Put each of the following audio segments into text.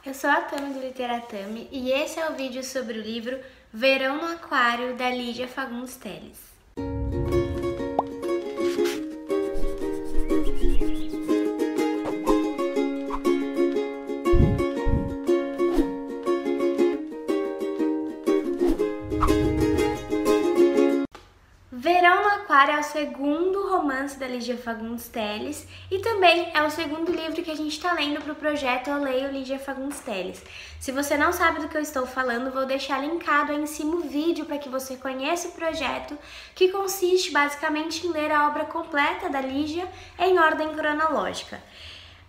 eu sou a Tami do Literatami e esse é o vídeo sobre o livro Verão no Aquário, da Lídia Fagundes Telles. Verão no Aquário é o segundo romance da Lídia Fagundes Telles e também é o segundo livro que a gente está lendo para o projeto Eu Leio Lídia Fagundes Telles. Se você não sabe do que eu estou falando, vou deixar linkado aí em cima o vídeo para que você conheça o projeto, que consiste basicamente em ler a obra completa da Lídia em ordem cronológica.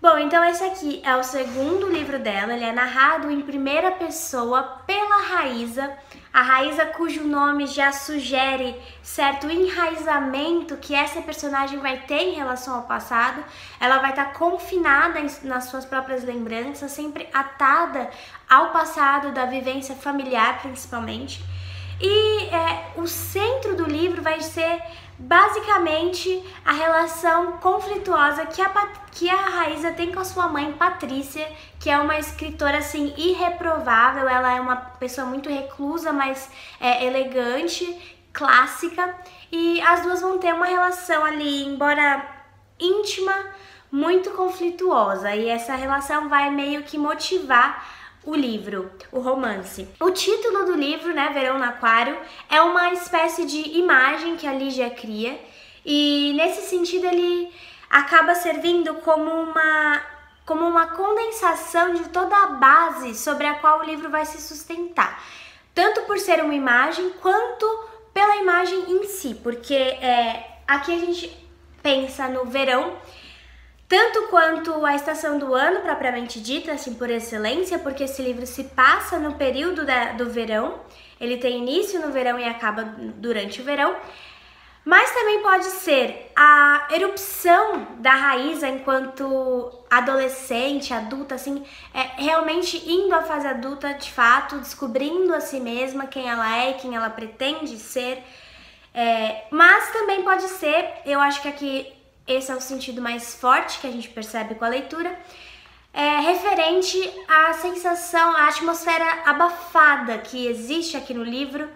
Bom, então esse aqui é o segundo livro dela, ele é narrado em primeira pessoa pela Raíza, a Raíza cujo nome já sugere certo enraizamento que essa personagem vai ter em relação ao passado. Ela vai estar confinada nas suas próprias lembranças, sempre atada ao passado da vivência familiar principalmente. E o centro do livro vai ser basicamente a relação conflituosa que a Raíza tem com a sua mãe Patrícia, que é uma escritora assim irreprovável. Ela é uma pessoa muito reclusa, mas elegante, clássica, e as duas vão ter uma relação ali, embora íntima, muito conflituosa, e essa relação vai meio que motivar o livro, o romance. O título do livro, né, Verão no Aquário, é uma espécie de imagem que a Lídia cria, e nesse sentido ele acaba servindo como uma condensação de toda a base sobre a qual o livro vai se sustentar, tanto por ser uma imagem quanto pela imagem em si, porque aqui a gente pensa no verão tanto quanto a estação do ano propriamente dita, assim, por excelência, porque esse livro se passa no período do verão, ele tem início no verão e acaba durante o verão, mas também pode ser a erupção da Raíza enquanto adolescente, adulta, assim, realmente indo à fase adulta de fato, descobrindo a si mesma, quem ela é e quem ela pretende ser, mas também pode ser, eu acho que aqui esse é o sentido mais forte que a gente percebe com a leitura, referente à sensação, à atmosfera abafada que existe aqui no livro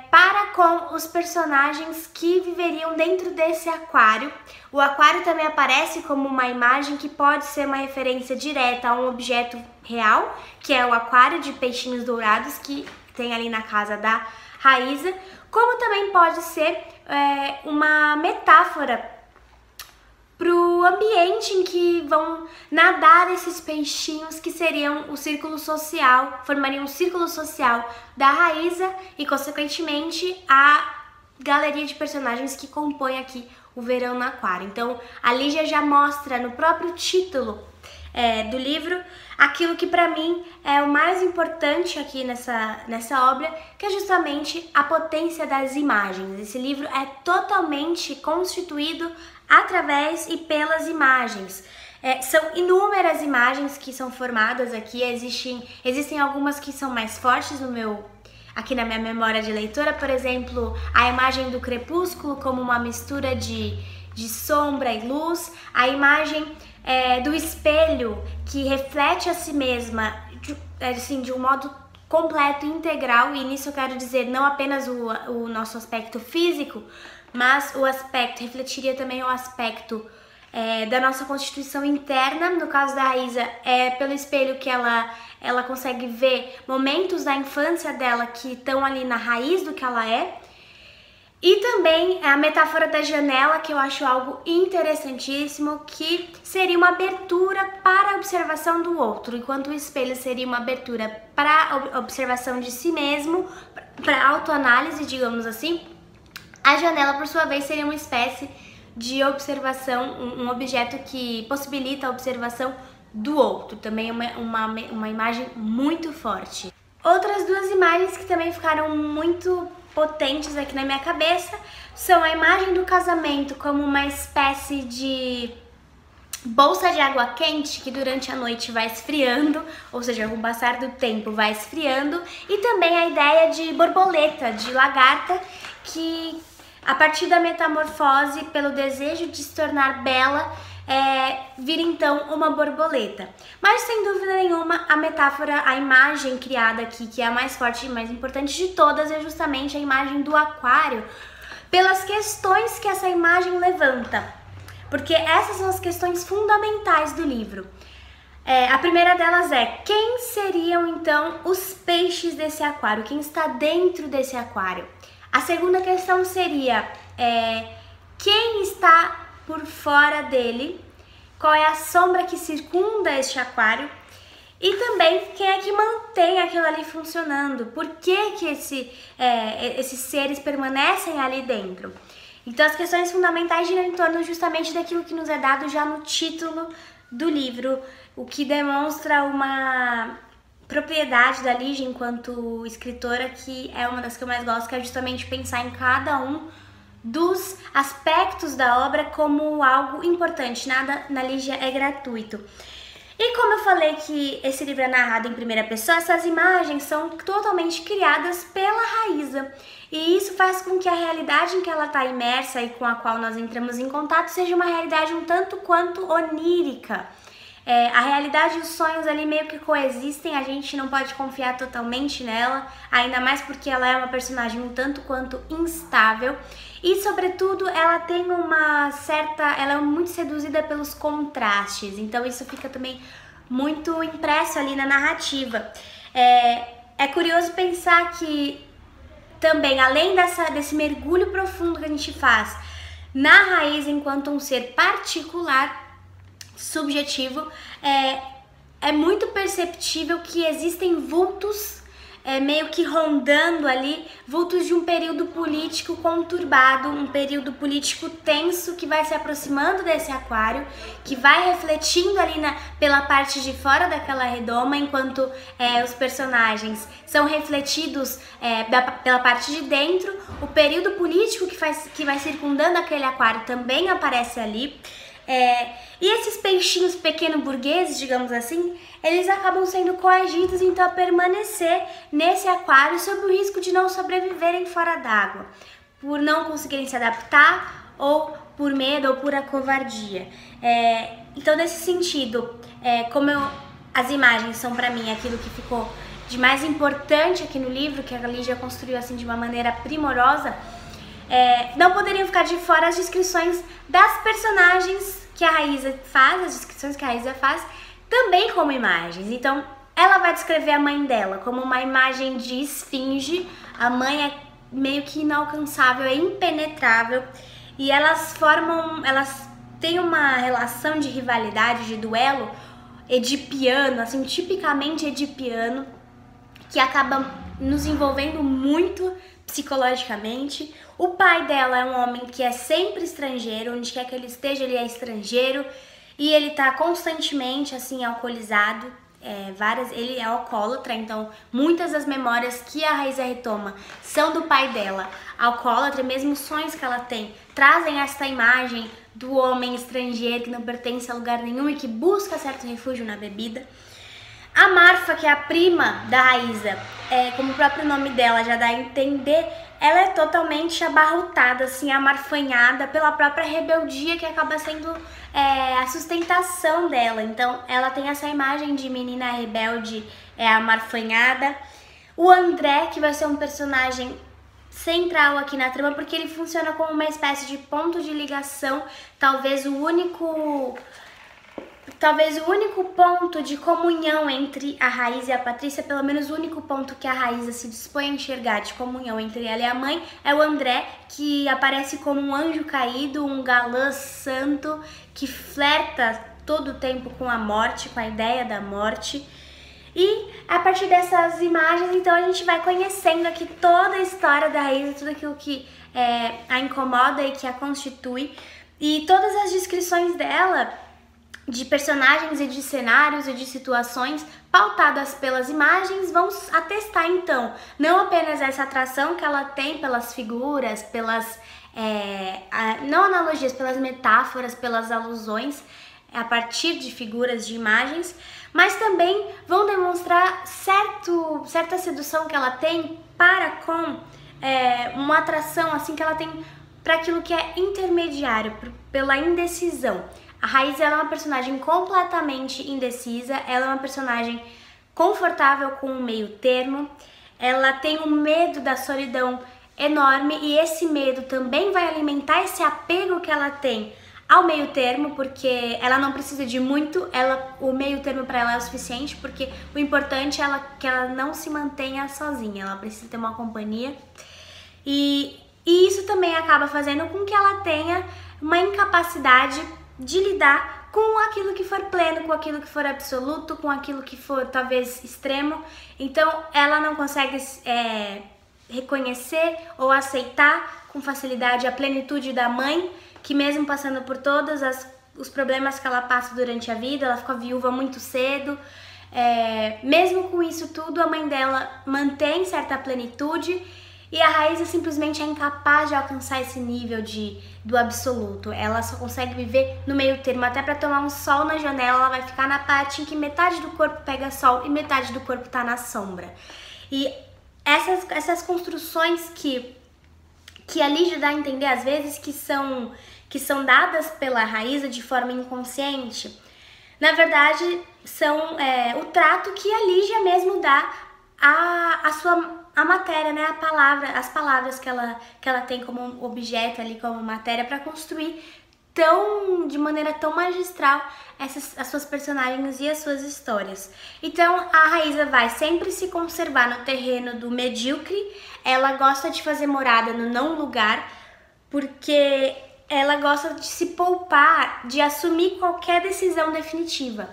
para com os personagens que viveriam dentro desse aquário. O aquário também aparece como uma imagem que pode ser uma referência direta a um objeto real, que é o aquário de peixinhos dourados que tem ali na casa da Raíza, como também pode ser uma metáfora para o ambiente em que vão nadar esses peixinhos, que seriam o círculo social, formariam o círculo social da Raíza e, consequentemente, a galeria de personagens que compõe aqui o Verão no Aquário. Então, a Lídia já mostra no próprio título do livro aquilo que para mim é o mais importante aqui nessa obra, que é justamente a potência das imagens. Esse livro é totalmente constituído através e pelas imagens. São inúmeras imagens que são formadas aqui, existem algumas que são mais fortes aqui na minha memória de leitora, por exemplo, a imagem do crepúsculo como uma mistura de sombra e luz, a imagem do espelho que reflete a si mesma assim, de um modo completo e integral, e nisso eu quero dizer não apenas o nosso aspecto físico, mas o aspecto refletiria também o aspecto da nossa constituição interna. No caso da Raíza, é pelo espelho que ela consegue ver momentos da infância dela que estão ali na raiz do que ela é. E também a metáfora da janela, que eu acho algo interessantíssimo, que seria uma abertura para a observação do outro, enquanto o espelho seria uma abertura para a observação de si mesmo, para a autoanálise, digamos assim. A janela, por sua vez, seria uma espécie de observação, um objeto que possibilita a observação do outro, também uma imagem muito forte. Outras duas imagens que também ficaram muito potentes aqui na minha cabeça são a imagem do casamento como uma espécie de bolsa de água quente que durante a noite vai esfriando, ou seja, com o passar do tempo vai esfriando, e também a ideia de borboleta, de lagarta, que a partir da metamorfose, pelo desejo de se tornar bela, vira então uma borboleta. Mas sem dúvida nenhuma, a metáfora, a imagem criada aqui, que é a mais forte e mais importante de todas, é justamente a imagem do aquário, pelas questões que essa imagem levanta, porque essas são as questões fundamentais do livro. A primeira delas é: quem seriam então os peixes desse aquário? Quem está dentro desse aquário? A segunda questão seria: quem está por fora dele? Qual é a sombra que circunda este aquário? E também, quem é que mantém aquilo ali funcionando? Por que que esses seres permanecem ali dentro? Então, as questões fundamentais giram em torno justamente daquilo que nos é dado já no título do livro, o que demonstra uma propriedade da Lígia enquanto escritora, que é uma das que eu mais gosto, que é justamente pensar em cada um dos aspectos da obra como algo importante. Nada na Lígia é gratuito. E como eu falei que esse livro é narrado em primeira pessoa, essas imagens são totalmente criadas pela Raíza. E isso faz com que a realidade em que ela está imersa e com a qual nós entramos em contato seja uma realidade um tanto quanto onírica. A realidade e os sonhos ali meio que coexistem, a gente não pode confiar totalmente nela, ainda mais porque ela é uma personagem um tanto quanto instável e, sobretudo, ela tem ela é muito seduzida pelos contrastes, então isso fica também muito impresso ali na narrativa. É curioso pensar que também, além desse mergulho profundo que a gente faz na Raiz enquanto um ser particular, subjetivo, é muito perceptível que existem vultos meio que rondando ali, vultos de um período político conturbado, um período político tenso que vai se aproximando desse aquário, que vai refletindo ali pela parte de fora daquela redoma, enquanto os personagens são refletidos pela parte de dentro. O período político que vai circundando aquele aquário também aparece ali. E esses peixinhos pequeno-burgueses, digamos assim, eles acabam sendo coagidos então a permanecer nesse aquário sob o risco de não sobreviverem fora d'água, por não conseguirem se adaptar, ou por medo, ou por covardia. Então, nesse sentido, as imagens são para mim aquilo que ficou de mais importante aqui no livro, que a Lígia construiu assim de uma maneira primorosa, não poderiam ficar de fora as descrições das personagens que a Raíza faz, as descrições que a Raíza faz, também como imagens. Então, ela vai descrever a mãe dela como uma imagem de esfinge. A mãe é meio que inalcançável, é impenetrável, e elas têm uma relação de rivalidade, de duelo edipiano, assim, tipicamente edipiano, que acaba nos envolvendo muito psicologicamente. O pai dela é um homem que é sempre estrangeiro, onde quer que ele esteja, ele é estrangeiro, e ele tá constantemente, assim, alcoolizado. Ele é alcoólatra, então muitas das memórias que a Raíza retoma são do pai dela, alcoólatra. Mesmo os sonhos que ela tem trazem essa imagem do homem estrangeiro que não pertence a lugar nenhum e que busca certo refúgio na bebida. A Marfa, que é a prima da Raíza, como o próprio nome dela já dá a entender, ela é totalmente abarrotada, assim, amarfanhada pela própria rebeldia que acaba sendo a sustentação dela. Então, ela tem essa imagem de menina rebelde, amarfanhada. O André, que vai ser um personagem central aqui na trama, porque ele funciona como uma espécie de ponto de ligação, talvez o único ponto de comunhão entre a Raíza e a Patrícia, pelo menos o único ponto que a Raíza se dispõe a enxergar de comunhão entre ela e a mãe, é o André, que aparece como um anjo caído, um galã santo, que flerta todo o tempo com a morte, com a ideia da morte. E a partir dessas imagens, então, a gente vai conhecendo aqui toda a história da Raíza, tudo aquilo que a incomoda e que a constitui, e todas as descrições dela, de personagens e de cenários e de situações pautadas pelas imagens, vão atestar então não apenas essa atração que ela tem pelas figuras, pelas não analogias, pelas metáforas, pelas alusões a partir de figuras, de imagens, mas também vão demonstrar certa sedução que ela tem para com uma atração assim que ela tem para aquilo que é intermediário, pela indecisão. A Raíza, ela é uma personagem completamente indecisa, ela é uma personagem confortável com o meio termo, ela tem um medo da solidão enorme e esse medo também vai alimentar esse apego que ela tem ao meio termo, porque ela não precisa de muito, o meio termo para ela é o suficiente, porque o importante é que ela não se mantenha sozinha, ela precisa ter uma companhia. E isso também acaba fazendo com que ela tenha uma incapacidade de lidar com aquilo que for pleno, com aquilo que for absoluto, com aquilo que for talvez extremo. Então ela não consegue reconhecer ou aceitar com facilidade a plenitude da mãe, que mesmo passando por todos os problemas que ela passa durante a vida, ela fica viúva muito cedo, mesmo com isso tudo, a mãe dela mantém certa plenitude e a Raíza simplesmente é incapaz de alcançar esse nível do absoluto. Ela só consegue viver no meio termo, até para tomar um sol na janela, ela vai ficar na parte em que metade do corpo pega sol e metade do corpo tá na sombra. E essas construções que a Lígia dá a entender às vezes que são dadas pela Raíza de forma inconsciente, na verdade são o trato que a Lígia mesmo dá a matéria, né, as palavras que ela tem como objeto ali, como matéria, para construir de maneira tão magistral as suas personagens e as suas histórias. Então a Raíza vai sempre se conservar no terreno do medíocre, ela gosta de fazer morada no não lugar, porque ela gosta de se poupar, de assumir qualquer decisão definitiva.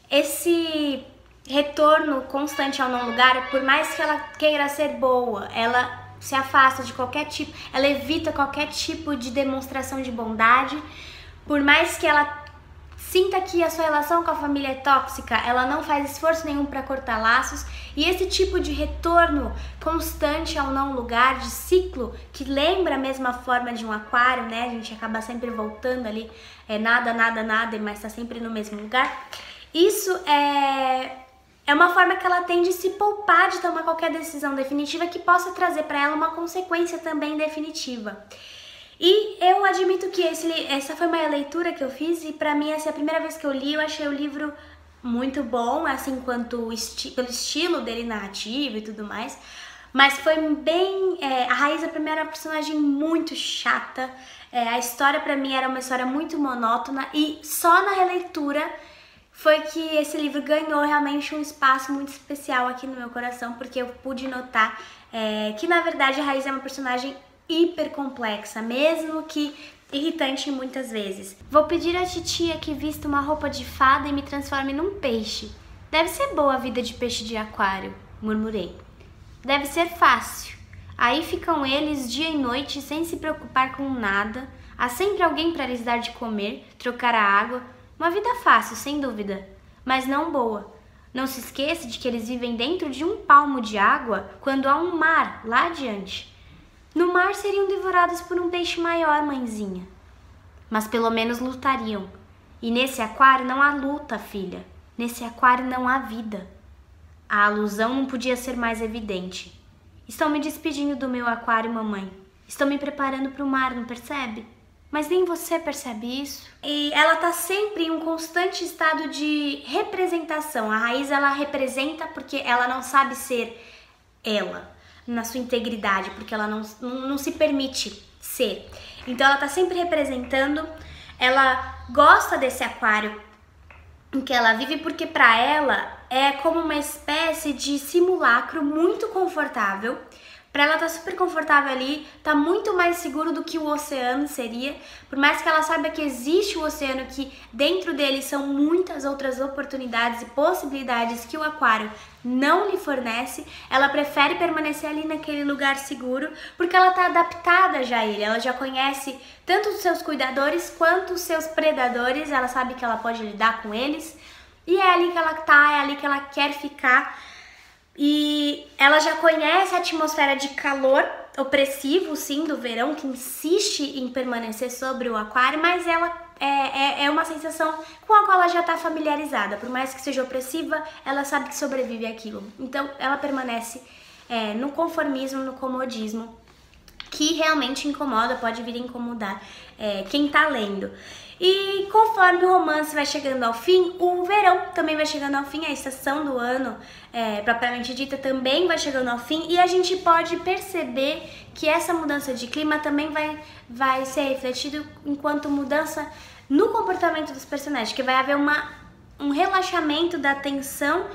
Esse retorno constante ao não lugar, por mais que ela queira ser boa, ela se afasta de qualquer tipo, ela evita qualquer tipo de demonstração de bondade, por mais que ela sinta que a sua relação com a família é tóxica, ela não faz esforço nenhum para cortar laços, e esse tipo de retorno constante ao não lugar, de ciclo, que lembra a mesma forma de um aquário, né? A gente acaba sempre voltando ali, nada, mas tá sempre no mesmo lugar. Isso é uma forma que ela tem de se poupar de tomar qualquer decisão definitiva que possa trazer para ela uma consequência também definitiva. E eu admito que essa foi uma leitura que eu fiz e para mim essa é a primeira vez que eu li, eu achei o livro muito bom, assim, pelo estilo dele narrativo e tudo mais, mas foi bem... a Raíza pra mim era uma personagem muito chata, a história pra mim era uma história muito monótona e só na releitura foi que esse livro ganhou realmente um espaço muito especial aqui no meu coração, porque eu pude notar que na verdade a Raíza é uma personagem hiper complexa, mesmo que irritante muitas vezes. Vou pedir à titia que vista uma roupa de fada e me transforme num peixe. Deve ser boa a vida de peixe de aquário, murmurei. Deve ser fácil. Aí ficam eles dia e noite sem se preocupar com nada. Há sempre alguém para lhes dar de comer, trocar a água. Uma vida fácil, sem dúvida, mas não boa. Não se esqueça de que eles vivem dentro de um palmo de água quando há um mar lá adiante. No mar seriam devorados por um peixe maior, mãezinha. Mas pelo menos lutariam. E nesse aquário não há luta, filha. Nesse aquário não há vida. A alusão não podia ser mais evidente. Estou me despedindo do meu aquário, mamãe. Estou me preparando para o mar, não percebe? Mas nem você percebe isso. E ela tá sempre em um constante estado de representação. A Raíza, ela representa porque ela não sabe ser ela, na sua integridade, porque ela não se permite ser. Então ela tá sempre representando, ela gosta desse aquário em que ela vive porque para ela é como uma espécie de simulacro muito confortável. Para ela tá super confortável ali, tá muito mais seguro do que o oceano seria, por mais que ela saiba que existe o oceano, que dentro dele são muitas outras oportunidades e possibilidades que o aquário não lhe fornece, ela prefere permanecer ali naquele lugar seguro, porque ela tá adaptada já a ele, ela já conhece tanto os seus cuidadores quanto os seus predadores, ela sabe que ela pode lidar com eles, e é ali que ela tá, é ali que ela quer ficar. E ela já conhece a atmosfera de calor opressivo, sim, do verão, que insiste em permanecer sobre o aquário, mas ela é uma sensação com a qual ela já está familiarizada. Por mais que seja opressiva, ela sabe que sobrevive àquilo. Então, ela permanece no conformismo, no comodismo, que realmente incomoda, pode vir a incomodar quem tá lendo. E conforme o romance vai chegando ao fim, o verão também vai chegando ao fim, a estação do ano propriamente dita também vai chegando ao fim, e a gente pode perceber que essa mudança de clima também vai ser refletido enquanto mudança no comportamento dos personagens, que vai haver um relaxamento da tensão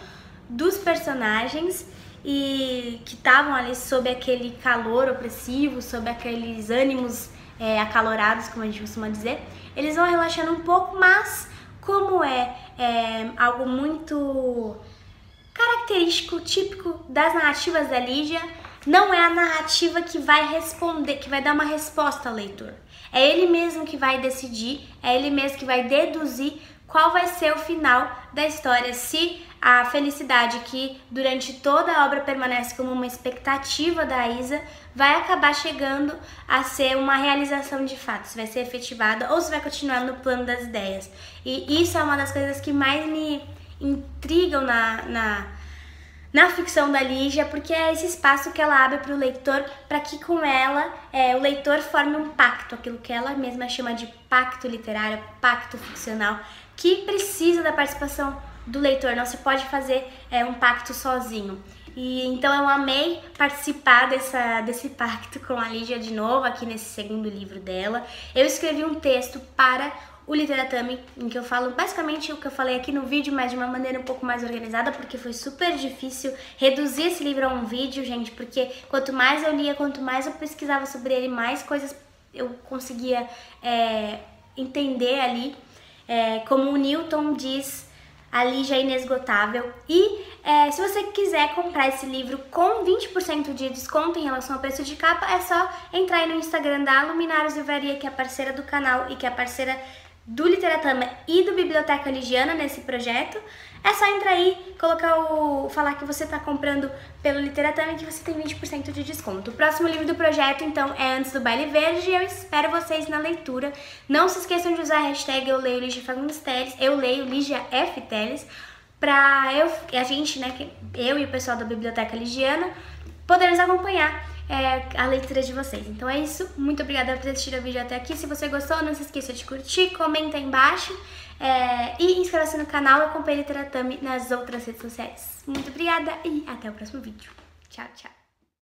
dos personagens e que estavam ali sob aquele calor opressivo, sob aqueles ânimos acalorados, como a gente costuma dizer. Eles vão relaxando um pouco, mas como é algo muito característico, típico das narrativas da Lígia, não é a narrativa que vai responder, que vai dar uma resposta ao leitor. É ele mesmo que vai decidir, é ele mesmo que vai deduzir qual vai ser o final da história, se a felicidade que durante toda a obra permanece como uma expectativa da Isa vai acabar chegando a ser uma realização de fato, se vai ser efetivada ou se vai continuar no plano das ideias. E isso é uma das coisas que mais me intrigam na ficção da Lígia, porque é esse espaço que ela abre para o leitor, para que com ela o leitor forme um pacto, aquilo que ela mesma chama de pacto literário, pacto ficcional, que precisa da participação do leitor, não se pode fazer um pacto sozinho. E então eu amei participar desse pacto com a Lígia de novo, aqui nesse segundo livro dela. Eu escrevi um texto para o Literatami, em que eu falo basicamente o que eu falei aqui no vídeo, mas de uma maneira um pouco mais organizada, porque foi super difícil reduzir esse livro a um vídeo, gente, porque quanto mais eu lia, quanto mais eu pesquisava sobre ele, mais coisas eu conseguia entender ali. Como o Newton diz, a Lígia é inesgotável. E se você quiser comprar esse livro com 20% de desconto em relação ao preço de capa, é só entrar aí no Instagram da Luminários Livraria, que é parceira do canal e que é parceira do Literatami e do Biblioteca Ligiana nesse projeto. É só entrar aí, falar que você está comprando pelo Literatami, que você tem 20% de desconto. O próximo livro do projeto, então, é Antes do Baile Verde, e eu espero vocês na leitura. Não se esqueçam de usar a hashtag Eu Leio Lígia Fagundes Telles, Eu Leio Lígia F. Telles, pra a gente, né, eu e o pessoal da Biblioteca Ligiana, podermos acompanhar a leitura de vocês. Então é isso, muito obrigada por assistir o vídeo até aqui. Se você gostou, não se esqueça de curtir, comenta aí embaixo e inscreva-se no canal e acompanhe o Literatami nas outras redes sociais. Muito obrigada e até o próximo vídeo. Tchau, tchau!